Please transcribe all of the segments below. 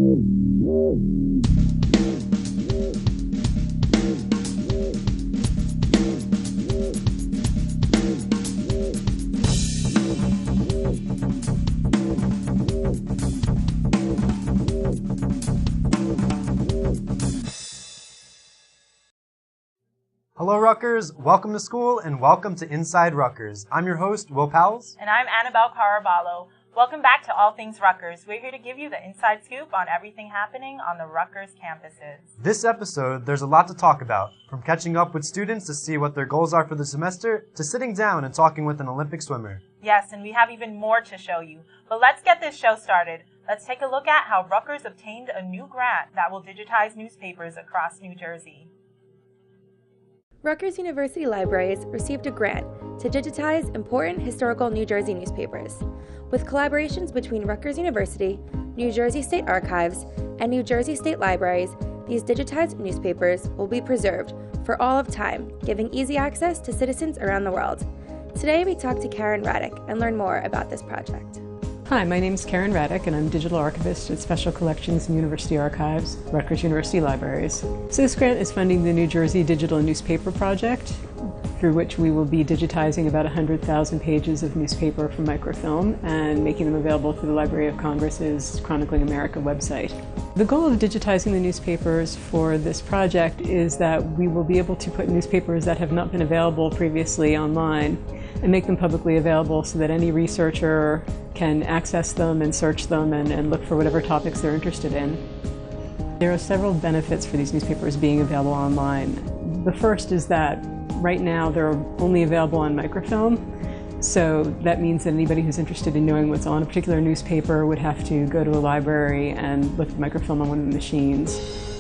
Hello, Rutgers. Welcome to school and welcome to Inside Rutgers. I'm your host, Will Powles. And I'm Annabelle Caraballo. Welcome back to All Things Rutgers. We're here to give you the inside scoop on everything happening on the Rutgers campuses. This episode, there's a lot to talk about, from catching up with students to see what their goals are for the semester, to sitting down and talking with an Olympic swimmer. Yes, and we have even more to show you. But let's get this show started. Let's take a look at how Rutgers obtained a new grant that will digitize newspapers across New Jersey. Rutgers University Libraries received a grant to digitize important historical New Jersey newspapers. With collaborations between Rutgers University, New Jersey State Archives, and New Jersey State Libraries, these digitized newspapers will be preserved for all of time, giving easy access to citizens around the world. Today we talk to Karen Raddick and learn more about this project. Hi, my name is Karen Raddick, and I'm Digital Archivist at Special Collections and University Archives, Rutgers University Libraries. So this grant is funding the New Jersey Digital Newspaper Project, through which we will be digitizing about 100,000 pages of newspaper from microfilm and making them available through the Library of Congress's Chronicling America website. The goal of digitizing the newspapers for this project is that we will be able to put newspapers that have not been available previously online and make them publicly available so that any researcher can access them and search them and look for whatever topics they're interested in. There are several benefits for these newspapers being available online. The first is that right now they're only available on microfilm, so that means that anybody who's interested in knowing what's on a particular newspaper would have to go to a library and look at microfilm on one of the machines.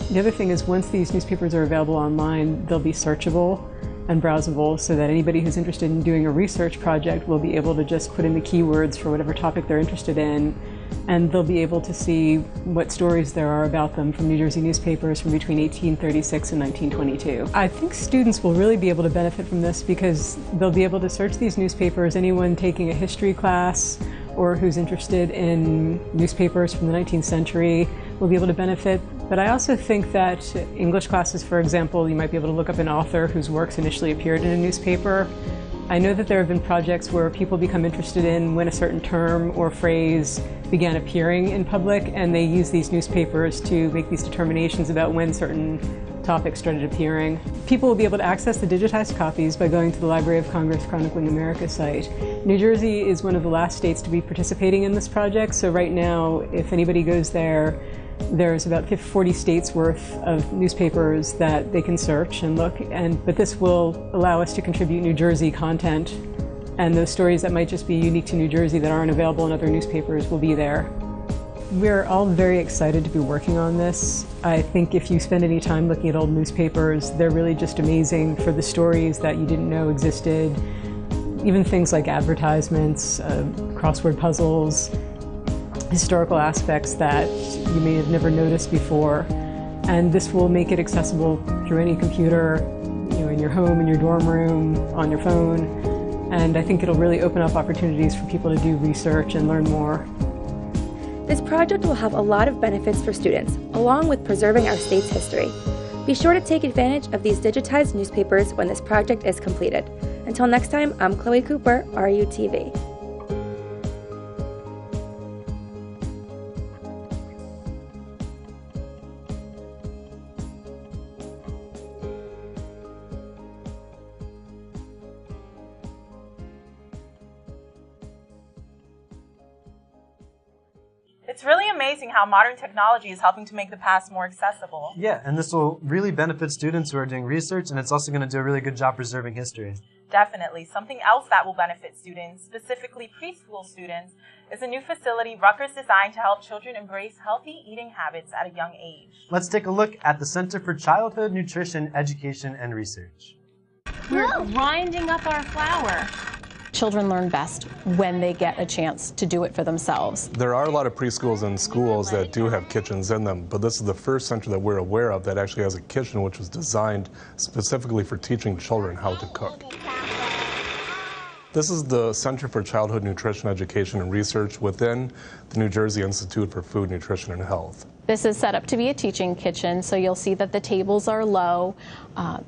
The other thing is once these newspapers are available online, they'll be searchable and browsable so that anybody who's interested in doing a research project will be able to just put in the keywords for whatever topic they're interested in, and they'll be able to see what stories there are about them from New Jersey newspapers from between 1836 and 1922. I think students will really be able to benefit from this because they'll be able to search these newspapers. Anyone taking a history class or who's interested in newspapers from the 19th century will be able to benefit. But I also think that English classes, for example, you might be able to look up an author whose works initially appeared in a newspaper. I know that there have been projects where people become interested in when a certain term or phrase began appearing in public, and they use these newspapers to make these determinations about when certain topics started appearing. People will be able to access the digitized copies by going to the Library of Congress Chronicling America site. New Jersey is one of the last states to be participating in this project, so right now, if anybody goes there, there's about 40 states worth of newspapers that they can search and look, but this will allow us to contribute New Jersey content, and those stories that might just be unique to New Jersey that aren't available in other newspapers will be there. We're all very excited to be working on this. I think if you spend any time looking at old newspapers, they're really just amazing for the stories that you didn't know existed. Even things like advertisements, crossword puzzles, historical aspects that you may have never noticed before. And this will make it accessible through any computer, in your home, in your dorm room, on your phone. And I think it'll really open up opportunities for people to do research and learn more. This project will have a lot of benefits for students, along with preserving our state's history. Be sure to take advantage of these digitized newspapers when this project is completed. Until next time, I'm Chloe Cooper, RUTV. It's really amazing how modern technology is helping to make the past more accessible. Yeah, and this will really benefit students who are doing research, and it's also going to do a really good job preserving history. Definitely. Something else that will benefit students, specifically preschool students, is a new facility Rutgers designed to help children embrace healthy eating habits at a young age. Let's take a look at the Center for Childhood Nutrition, Education, and Research. We're grinding up our flour. Children learn best when they get a chance to do it for themselves. There are a lot of preschools and schools that do have kitchens in them, but this is the first center that we're aware of that actually has a kitchen which was designed specifically for teaching children how to cook. This is the Center for Childhood Nutrition, Education, and Research within the New Jersey Institute for Food, Nutrition, and Health. This is set up to be a teaching kitchen, so you'll see that the tables are low.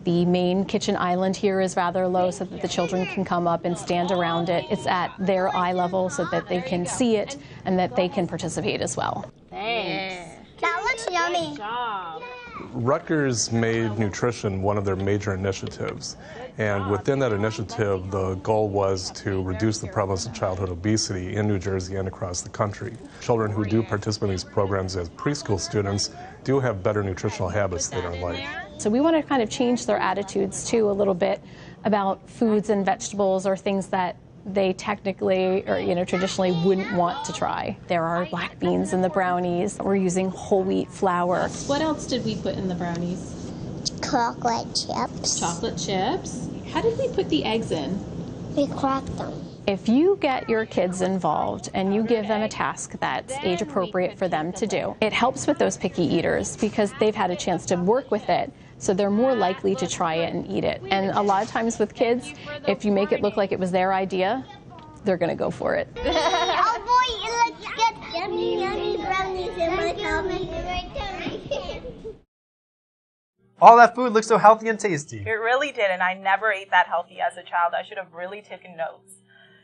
The main kitchen island here is rather low so that the children can come up and stand around it. It's at their eye level so that they can see it and that they can participate as well. Thanks. That looks yummy. Good job. Rutgers made nutrition one of their major initiatives, and within that initiative the goal was to reduce the prevalence of childhood obesity in New Jersey and across the country. Children who do participate in these programs as preschool students do have better nutritional habits later in life. So we want to kind of change their attitudes too a little bit about foods and vegetables or things that they technically or traditionally wouldn't want to try. There are black beans in the brownies. We're using whole wheat flour. What else did we put in the brownies? Chocolate chips. Chocolate chips. How did we put the eggs in? We cracked them. If you get your kids involved and you give them a task that's age appropriate for them to do, it helps with those picky eaters because they've had a chance to work with it, so they're more likely to try it and eat it. And a lot of times with kids, if you make it look like it was their idea, they're going to go for it. Oh boy, let's get yummy brownies in my tummy. All that food looks so healthy and tasty. It really did, and I never ate that healthy as a child. I should have really taken notes.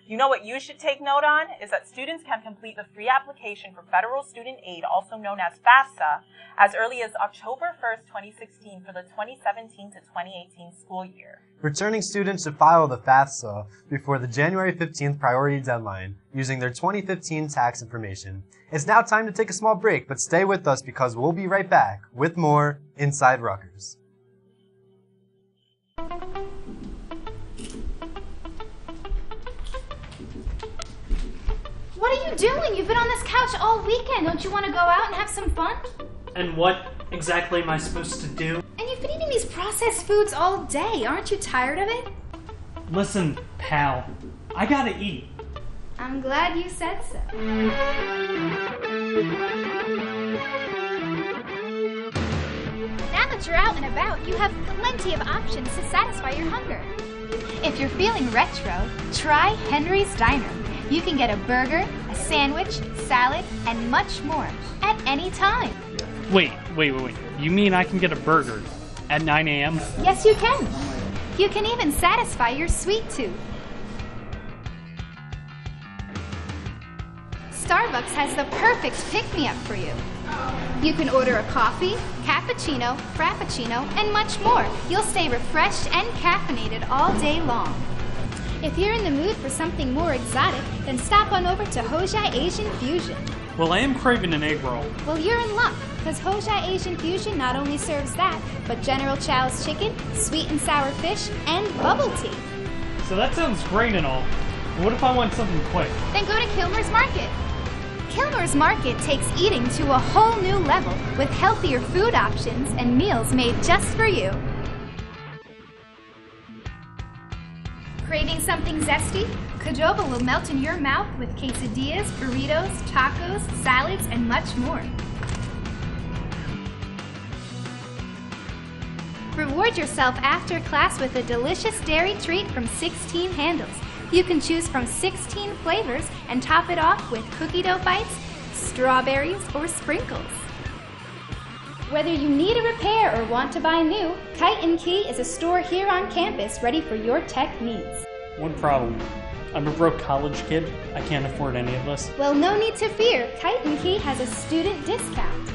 You know what you should take note on is that students can complete the free application for Federal Student Aid, also known as FAFSA, as early as October 1st, 2016 for the 2017 to 2018 school year. Returning students should file the FAFSA before the January 15th priority deadline using their 2015 tax information. It's now time to take a small break, but stay with us because we'll be right back with more Inside Rutgers. What are you doing? You've been on this couch all weekend. Don't you want to go out and have some fun? And what exactly am I supposed to do? And you've been eating these processed foods all day. Aren't you tired of it? Listen, pal, I gotta eat. I'm glad you said so. Now that you're out and about, you have plenty of options to satisfy your hunger. If you're feeling retro, try Henry's Diner. You can get a burger, a sandwich, salad, and much more at any time. Wait. You mean I can get a burger at 9 a.m.? Yes, you can. You can even satisfy your sweet tooth. Starbucks has the perfect pick-me-up for you. You can order a coffee, cappuccino, frappuccino, and much more. You'll stay refreshed and caffeinated all day long. If you're in the mood for something more exotic, then stop on over to Hojai Asian Fusion. Well, I am craving an egg roll. Well, you're in luck, because Hojai Asian Fusion not only serves that, but General Chow's chicken, sweet and sour fish, and bubble tea. So that sounds great and all. But what if I want something quick? Then go to Kilmer's Market. Kilmer's Market takes eating to a whole new level with healthier food options and meals made just for you. Craving something zesty? Qdoba will melt in your mouth with quesadillas, burritos, tacos, salads, and much more. Reward yourself after class with a delicious dairy treat from 16 Handles. You can choose from 16 flavors and top it off with cookie dough bites, strawberries, or sprinkles. Whether you need a repair or want to buy new, Kite & Key is a store here on campus ready for your tech needs. One problem. I'm a broke college kid. I can't afford any of this. Well, no need to fear. Kite & Key has a student discount.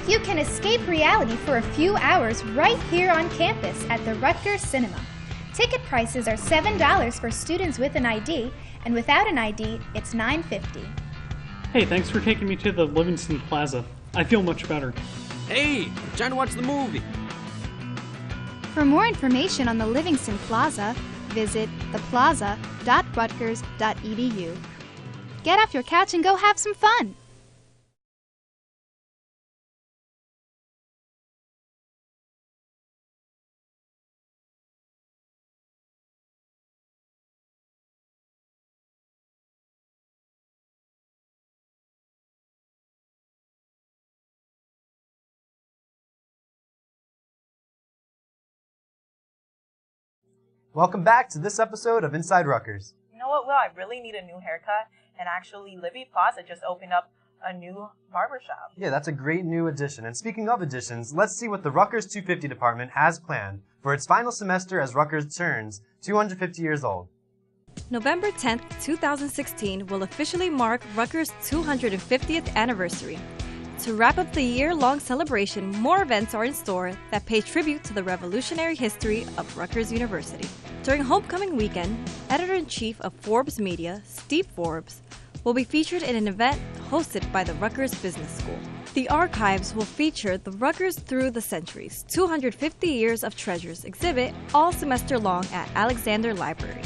You can escape reality for a few hours right here on campus at the Rutgers Cinema. Ticket prices are $7 for students with an ID, and without an ID, it's $9.50. Hey, thanks for taking me to the Livingston Plaza. I feel much better. Hey, I'm trying to watch the movie. For more information on the Livingston Plaza, visit theplaza.rutgers.edu. Get off your couch and go have some fun! Welcome back to this episode of Inside Rutgers. You know what, Will? I really need a new haircut. And actually, Libby Plaza just opened up a new barbershop. Yeah, that's a great new addition. And speaking of additions, let's see what the Rutgers 250 department has planned for its final semester as Rutgers turns 250 years old. November 10th, 2016 will officially mark Rutgers' 250th anniversary. To wrap up the year-long celebration, more events are in store that pay tribute to the revolutionary history of Rutgers University. During homecoming weekend, Editor-in-Chief of Forbes Media, Steve Forbes, will be featured in an event hosted by the Rutgers Business School. The archives will feature the Rutgers Through the Centuries 250 Years of Treasures exhibit all semester long at Alexander Library.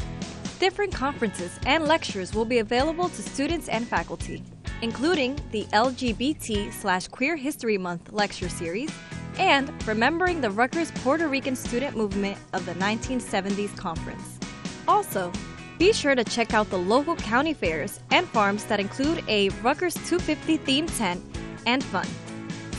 Different conferences and lectures will be available to students and faculty, including the LGBT/Queer History Month lecture series and Remembering the Rutgers Puerto Rican Student Movement of the 1970s conference. Also, be sure to check out the local county fairs and farms that include a Rutgers 250 themed tent and fun.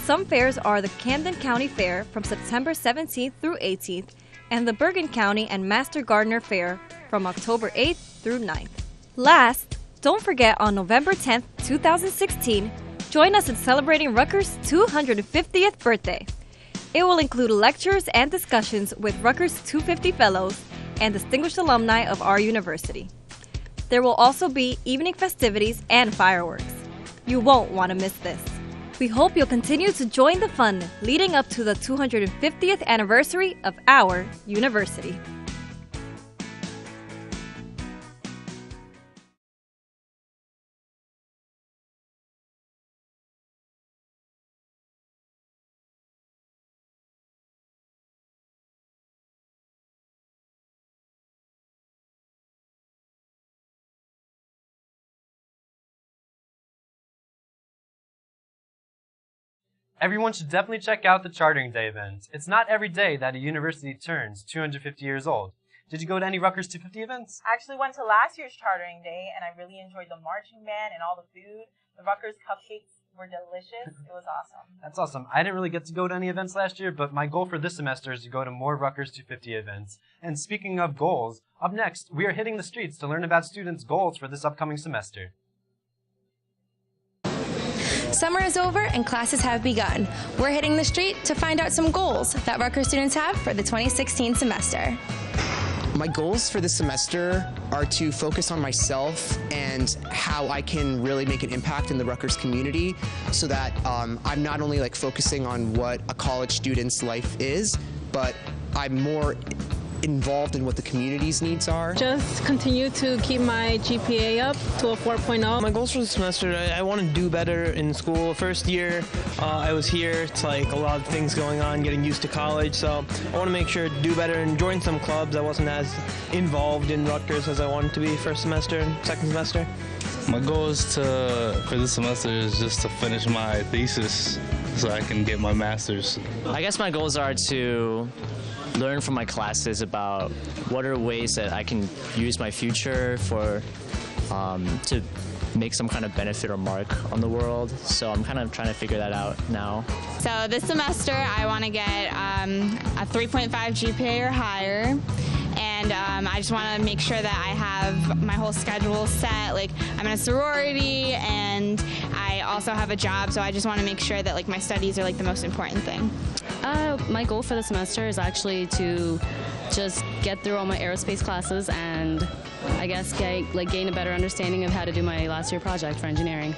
Some fairs are the Camden County Fair from September 17th through 18th and the Bergen County and Master Gardener Fair from October 8th through 9th. Last, don't forget on November 10th, 2016, join us in celebrating Rutgers' 250th birthday. It will include lectures and discussions with Rutgers 250 fellows and distinguished alumni of our university. There will also be evening festivities and fireworks. You won't want to miss this. We hope you'll continue to join the fun leading up to the 250th anniversary of our university. Everyone should definitely check out the Chartering Day event. It's not every day that a university turns 250 years old. Did you go to any Rutgers 250 events? I actually went to last year's Chartering Day, and I really enjoyed the marching band and all the food. The Rutgers cupcakes were delicious. It was awesome. That's awesome. I didn't really get to go to any events last year, but my goal for this semester is to go to more Rutgers 250 events. And speaking of goals, up next, we are hitting the streets to learn about students' goals for this upcoming semester. Summer is over and classes have begun. We're hitting the street to find out some goals that Rutgers students have for the 2016 semester. My goals for this semester are to focus on myself and how I can really make an impact in the Rutgers community so that I'm not only focusing on what a college student's life is, but I'm more involved in what the community's needs are. Just continue to keep my GPA up to a 4.0. My goals for the semester, I want to do better in school. First year I was here, it's a lot of things going on, getting used to college, so I want to make sure to do better and join some clubs. I wasn't as involved in Rutgers as I wanted to be first semester and second semester. My goal for this semester is just to finish my thesis so I can get my master's. I guess my goals are to learn from my classes about what are ways that I can use my future for to make some kind of benefit or mark on the world. So I'm kind of trying to figure that out now. So this semester I want to get a 3.5 GPA or higher. And I just want to make sure that I have my whole schedule set. I'm in a sorority and I also have a job, so I just want to make sure that my studies are the most important thing. My goal for the semester is actually to just get through all my aerospace classes and I guess gain a better understanding of how to do my last year project for engineering.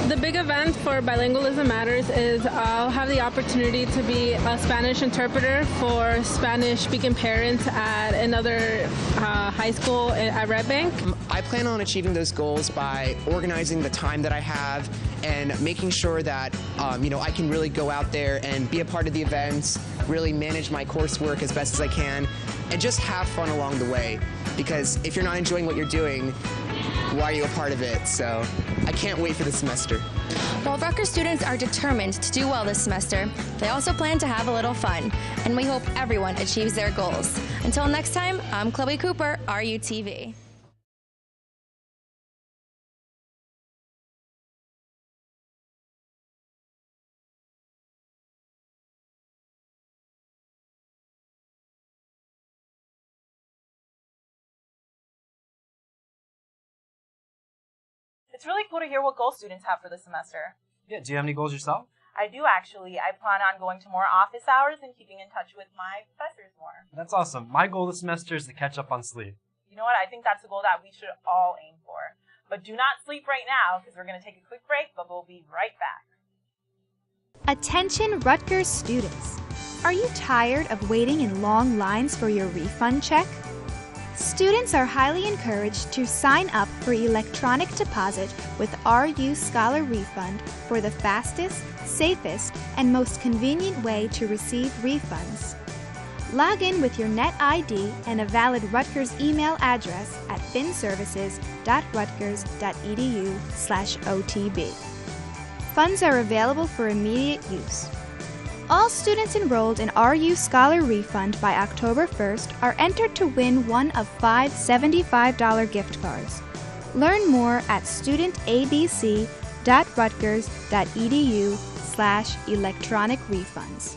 The big event for Bilingualism Matters is I'll have the opportunity to be a Spanish interpreter for Spanish-speaking parents at another high school at Red Bank. I plan on achieving those goals by organizing the time that I have and making sure that I can really go out there and be a part of the events, really manage my coursework as best as I can, and just have fun along the way. Because if you're not enjoying what you're doing, why are you a part of it? So I can't wait for the semester. While Rutgers students are determined to do well this semester, they also plan to have a little fun, and we hope everyone achieves their goals. Until next time, I'm Chloe Cooper, RUTV. The It's really cool to hear what goals students have for the semester. Yeah, do you have any goals yourself? I do actually. I plan on going to more office hours and keeping in touch with my professors more. That's awesome. My goal this semester is to catch up on sleep. You know what? I think that's a goal that we should all aim for. But do not sleep right now because we're going to take a quick break, but we'll be right back. Attention Rutgers students. Are you tired of waiting in long lines for your refund check? Students are highly encouraged to sign up for electronic deposit with RU Scholar Refund for the fastest, safest, and most convenient way to receive refunds. Log in with your net ID and a valid Rutgers email address at finservices.rutgers.edu/OTB. Funds are available for immediate use. All students enrolled in RU Scholar Refund by October 1st are entered to win one of 5 $75 gift cards. Learn more at studentabc.rutgers.edu/electronic refunds.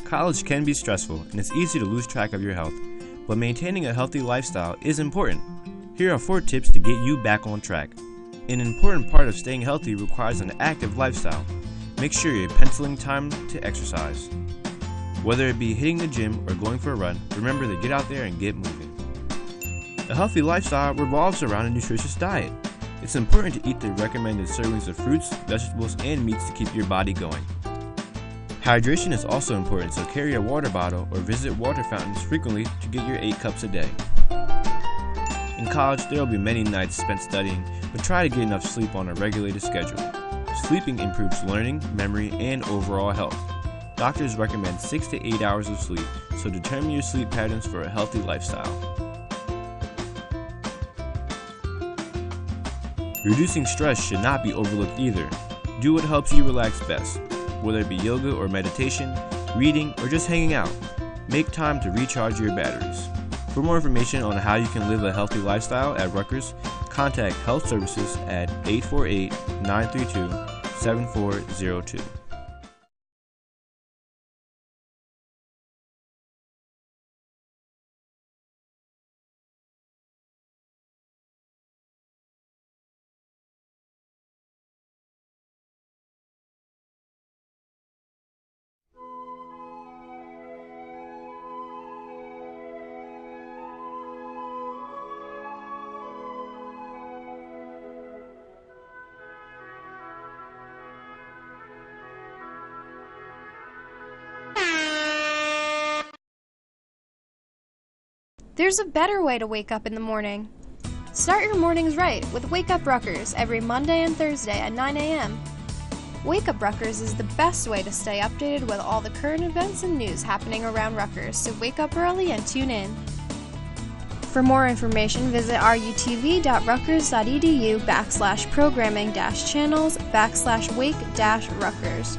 College can be stressful, and it's easy to lose track of your health, but maintaining a healthy lifestyle is important. Here are 4 tips to get you back on track. An important part of staying healthy requires an active lifestyle. Make sure you're penciling time to exercise. Whether it be hitting the gym or going for a run, remember to get out there and get moving. A healthy lifestyle revolves around a nutritious diet. It's important to eat the recommended servings of fruits, vegetables, and meats to keep your body going. Hydration is also important, so carry a water bottle or visit water fountains frequently to get your 8 cups a day. In college, there will be many nights spent studying, but try to get enough sleep on a regulated schedule. Sleeping improves learning, memory, and overall health. Doctors recommend 6 to 8 hours of sleep, so determine your sleep patterns for a healthy lifestyle. Reducing stress should not be overlooked either. Do what helps you relax best. Whether it be yoga or meditation, reading, or just hanging out, make time to recharge your batteries. For more information on how you can live a healthy lifestyle at Rutgers, contact Health Services at 848-932-7402. There's a better way to wake up in the morning. Start your mornings right with Wake Up Rutgers every Monday and Thursday at 9 a.m. Wake Up Rutgers is the best way to stay updated with all the current events and news happening around Rutgers, so wake up early and tune in. For more information, visit rutv.rutgers.edu/programming-channels/wake-rutgers.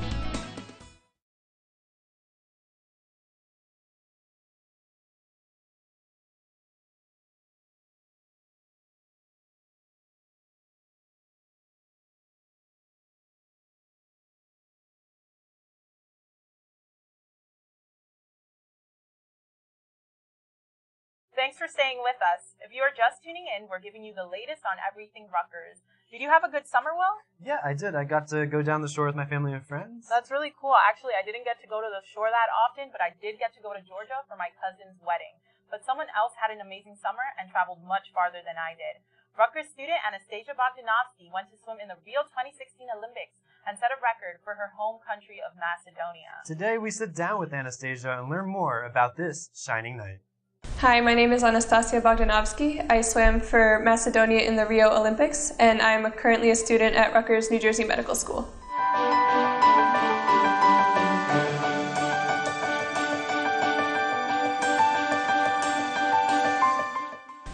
Thanks for staying with us. If you are just tuning in, we're giving you the latest on everything Rutgers. Did you have a good summer, Will? Yeah, I did. I got to go down the shore with my family and friends. That's really cool. Actually, I didn't get to go to the shore that often, but I did get to go to Georgia for my cousin's wedding. But someone else had an amazing summer and traveled much farther than I did. Rutgers student Anastasia Bogdanovsky went to swim in the Rio 2016 Olympics and set a record for her home country of Macedonia. Today we sit down with Anastasia and learn more about this shining night. Hi, my name is Anastasia Bogdanovsky. I swam for Macedonia in the Rio Olympics, and I'm currently a student at Rutgers, New Jersey Medical School.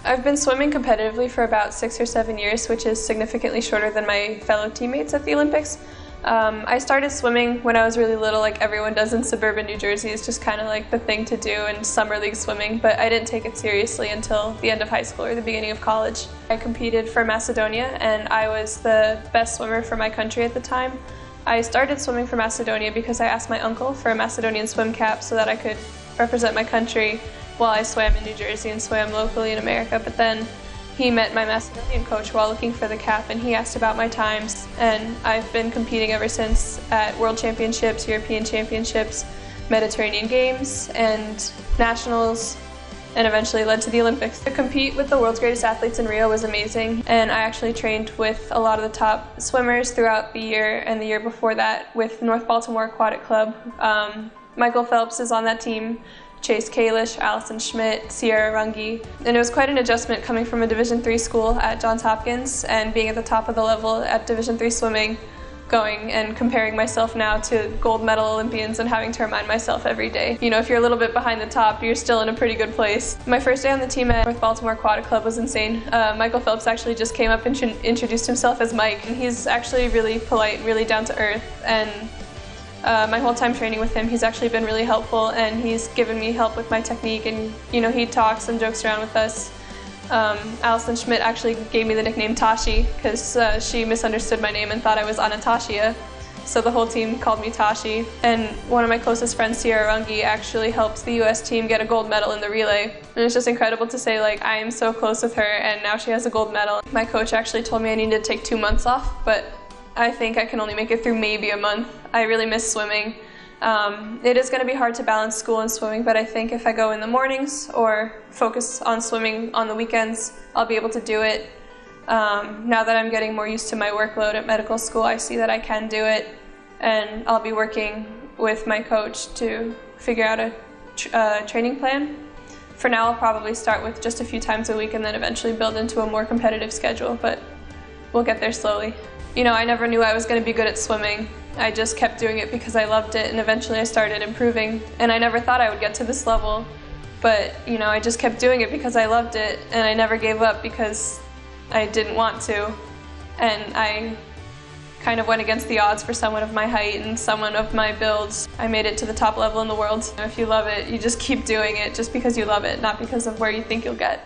I've been swimming competitively for about 6 or 7 years, which is significantly shorter than my fellow teammates at the Olympics. I started swimming when I was really little, like everyone does in suburban New Jersey. It's just kind of like the thing to do in summer league swimming, but I didn't take it seriously until the end of high school or the beginning of college. I competed for Macedonia, and I was the best swimmer for my country at the time. I started swimming for Macedonia because I asked my uncle for a Macedonian swim cap so that I could represent my country while I swam in New Jersey and swam locally in America, but then he met my Macedonian coach while looking for the cap, and he asked about my times, and I've been competing ever since at World Championships, European Championships, Mediterranean Games, and Nationals, and eventually led to the Olympics. To compete with the world's greatest athletes in Rio was amazing, and I actually trained with a lot of the top swimmers throughout the year and the year before that with North Baltimore Aquatic Club. Michael Phelps is on that team, Chase Kalish, Allison Schmidt, Sierra Runge, and it was quite an adjustment coming from a Division III school at Johns Hopkins and being at the top of the level at Division III swimming, going and comparing myself now to gold medal Olympians and having to remind myself every day. You know, if you're a little bit behind the top, you're still in a pretty good place. My first day on the team at North Baltimore Aquatic Club was insane. Michael Phelps actually just came up and introduced himself as Mike, and he's actually really polite and really down to earth, and my whole time training with him, he's actually been really helpful, and he's given me help with my technique, and you know, he talks and jokes around with us. Allison Schmidt actually gave me the nickname Tashi because she misunderstood my name and thought I was Anastasia, so the whole team called me Tashi. And one of my closest friends, Sierra Runge, actually helped the US team get a gold medal in the relay, and it's just incredible to say, like, I am so close with her and now she has a gold medal. My coach actually told me I needed to take 2 months off, but I think I can only make it through maybe a month. I really miss swimming. It is going to be hard to balance school and swimming, but I think if I go in the mornings or focus on swimming on the weekends, I'll be able to do it. Now that I'm getting more used to my workload at medical school, I see that I can do it, and I'll be working with my coach to figure out a training plan. For now, I'll probably start with just a few times a week and then eventually build into a more competitive schedule, but we'll get there slowly. You know, I never knew I was going to be good at swimming. I just kept doing it because I loved it, and eventually I started improving. And I never thought I would get to this level, but you know, I just kept doing it because I loved it, and I never gave up because I didn't want to. And I kind of went against the odds for someone of my height and someone of my builds. I made it to the top level in the world. If you love it, you just keep doing it just because you love it, not because of where you think you'll get.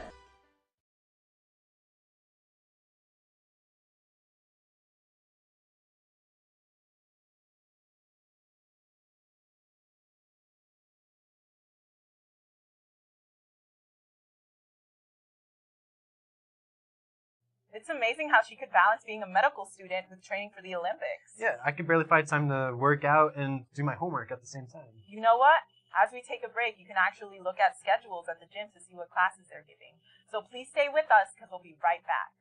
It's amazing how she could balance being a medical student with training for the Olympics. Yeah, I could barely find time to work out and do my homework at the same time. You know what? As we take a break, you can actually look at schedules at the gym to see what classes they're giving. So please stay with us because we'll be right back.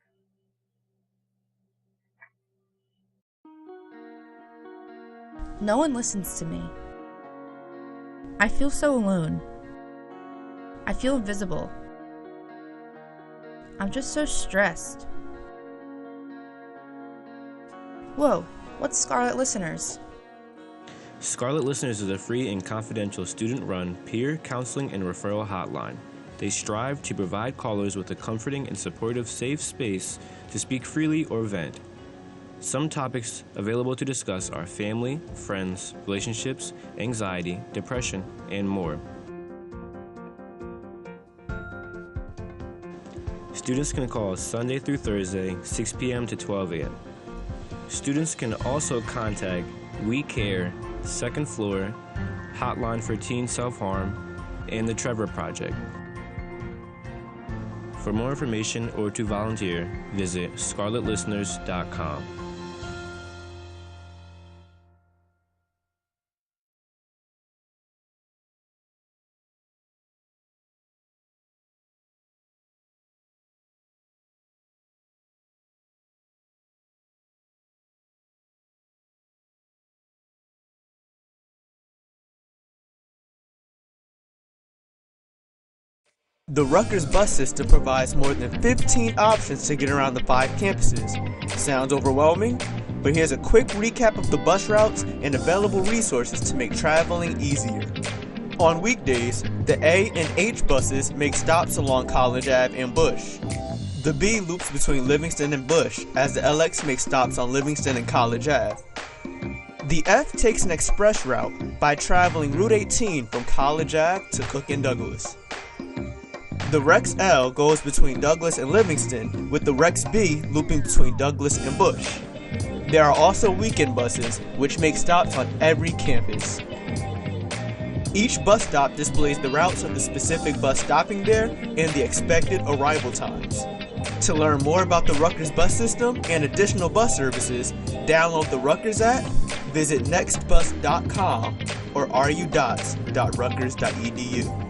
No one listens to me. I feel so alone. I feel invisible. I'm just so stressed. Whoa, what's Scarlet Listeners? Scarlet Listeners is a free and confidential student-run peer counseling and referral hotline. They strive to provide callers with a comforting and supportive safe space to speak freely or vent. Some topics available to discuss are family, friends, relationships, anxiety, depression, and more. Students can call Sunday through Thursday, 6 p.m. to 12 a.m. Students can also contact We Care, Second Floor, Hotline for Teen Self-Harm, and the Trevor Project. For more information or to volunteer, visit scarletlisteners.com. The Rutgers bus system provides more than 15 options to get around the 5 campuses. Sounds overwhelming? But here's a quick recap of the bus routes and available resources to make traveling easier. On weekdays, the A and H buses make stops along College Ave and Bush. The B loops between Livingston and Bush, as the LX makes stops on Livingston and College Ave. The F takes an express route by traveling Route 18 from College Ave to Cook and Douglas. The Rex L goes between Douglas and Livingston, with the Rex B looping between Douglas and Bush. There are also weekend buses, which make stops on every campus. Each bus stop displays the routes of the specific bus stopping there and the expected arrival times. To learn more about the Rutgers bus system and additional bus services, download the Rutgers app, visit nextbus.com or rudots.rutgers.edu.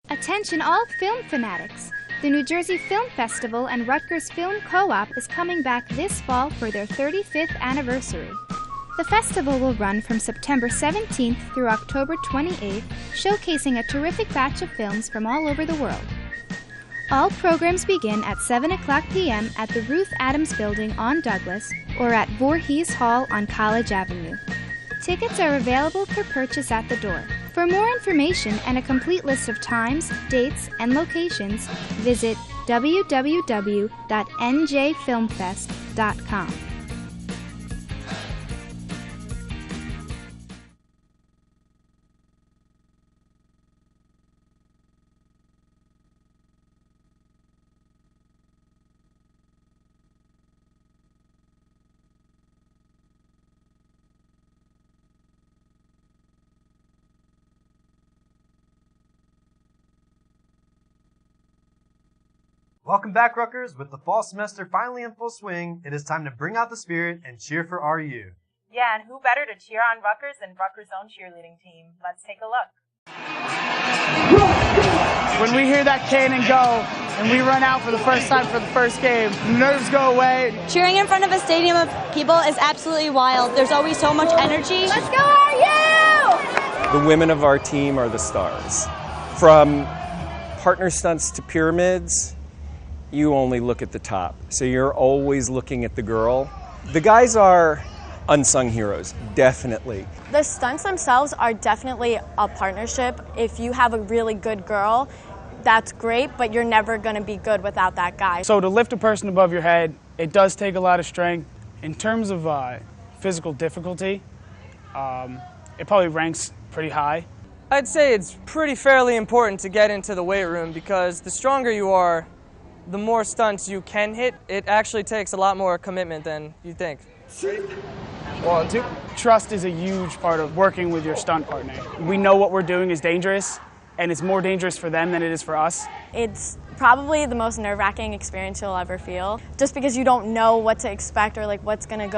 Attention all film fanatics! The New Jersey Film Festival and Rutgers Film Co-op is coming back this fall for their 35th anniversary. The festival will run from September 17th through October 28th, showcasing a terrific batch of films from all over the world. All programs begin at 7 o'clock p.m. at the Ruth Adams Building on Douglas or at Voorhees Hall on College Avenue. Tickets are available for purchase at the door. For more information and a complete list of times, dates, and locations, visit www.njfilmfest.com. Welcome back, Rutgers. With the fall semester finally in full swing, it is time to bring out the spirit and cheer for RU. Yeah, and who better to cheer on Rutgers than Rutgers' own cheerleading team? Let's take a look. When we hear that cannon go and we run out for the first time for the first game, nerves go away. Cheering in front of a stadium of people is absolutely wild. There's always so much energy. Let's go, RU! The women of our team are the stars. From partner stunts to pyramids, you only look at the top. So you're always looking at the girl. The guys are unsung heroes, definitely. The stunts themselves are definitely a partnership. If you have a really good girl, that's great, but you're never going to be good without that guy. So to lift a person above your head, it does take a lot of strength. In terms of physical difficulty, it probably ranks pretty high. I'd say it's pretty fairly important to get into the weight room because the stronger you are, the more stunts you can hit. It actually takes a lot more commitment than you think. 1, 2. Trust is a huge part of working with your stunt partner. We know what we're doing is dangerous, and it's more dangerous for them than it is for us. It's probably the most nerve-wracking experience you'll ever feel, just because you don't know what to expect or like what could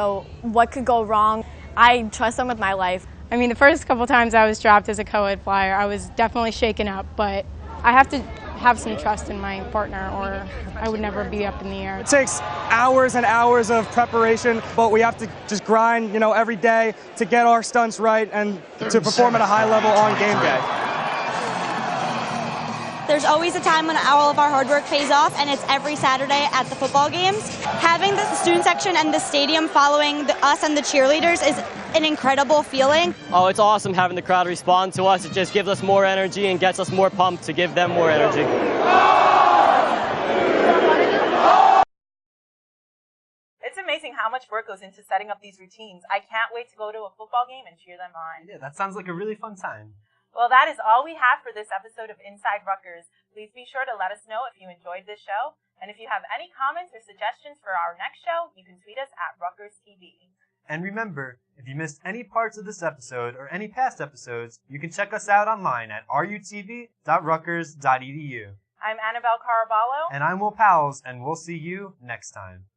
go wrong. I trust them with my life. I mean, the first couple times I was dropped as a co-ed flyer, I was definitely shaken up, but I have to have some trust in my partner or I would never be up in the air. It takes hours and hours of preparation, but we have to just grind, every day to get our stunts right and to perform at a high level on game day. There's always a time when all of our hard work pays off, and it's every Saturday at the football games. Having the student section and the stadium following us and the cheerleaders is an incredible feeling. Oh, it's awesome having the crowd respond to us. It just gives us more energy and gets us more pumped to give them more energy. It's amazing how much work goes into setting up these routines. I can't wait to go to a football game and cheer them on. Yeah, that sounds like a really fun time. Well, that is all we have for this episode of Inside Rutgers. Please be sure to let us know if you enjoyed this show. And if you have any comments or suggestions for our next show, you can tweet us at Rutgers TV. And remember, if you missed any parts of this episode or any past episodes, you can check us out online at rutv.rutgers.edu. I'm Annabelle Caraballo. And I'm Will Powles, and we'll see you next time.